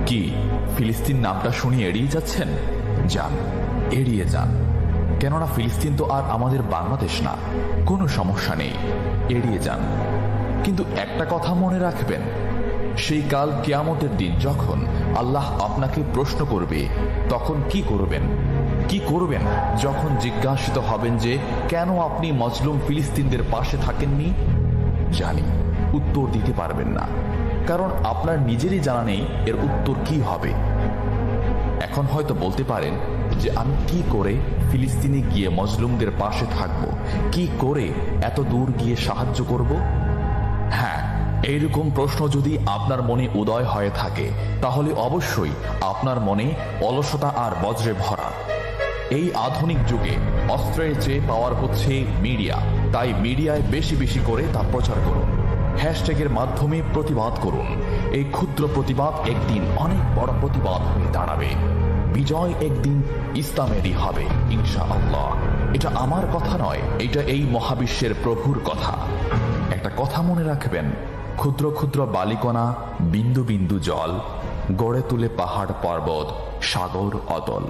কি ফিলিস্তিন নামটা শুনিয়ে এড়িয়ে যাচ্ছেন? যান, এড়িয়ে যান। কেননা ফিলিস্তিন তো আর আমাদের বাংলাদেশ না। কোনো সমস্যা নেই, এড়িয়ে যান। কিন্তু একটা কথা মনে রাখবেন, সেই কাল কিয়ামতের দিন যখন আল্লাহ আপনাকে প্রশ্ন করবে, তখন কি করবেন? কি করবেন যখন জিজ্ঞাসিত হবেন যে কেন আপনি মজলুম ফিলিস্তিনদের পাশে থাকেননি? জানি উত্তর দিতে পারবেন না, কারণ আপনার নিজেরই জানা নেই এর উত্তর কি হবে। এখন হয়তো বলতে পারেন যে আমি কি করে ফিলিস্তিনে গিয়ে মজলুমদের পাশে থাকব, কি করে এত দূর গিয়ে সাহায্য করব? হ্যাঁ, এইরকম প্রশ্ন যদি আপনার মনে উদয় হয়ে থাকে, তাহলে অবশ্যই আপনার মনে অলসতা আর বজ্রে ভরা। এই আধুনিক যুগে অস্ত্রের চেয়ে পাওয়ার হচ্ছে মিডিয়া, তাই মিডিয়ায় বেশি বেশি করে তা প্রচার করুন। হ্যাশট্যাগের মাধ্যমে প্রতিবাদ করুন। এই ক্ষুদ্র প্রতিবাদ একদিন অনেক বড় প্রতিবাদ হয়ে দাঁড়াবে। বিজয় একদিন ইসলামেরই হবে ইনশাআল্লাহ। এটা আমার কথা নয়, এটা এই মহাবিশ্বের প্রভুর কথা। একটা কথা মনে রাখবেন, ক্ষুদ্র ক্ষুদ্র বালিকণা, বিন্দু বিন্দু জল গড়ে তুলে পাহাড় পর্বত, সাগর অতল।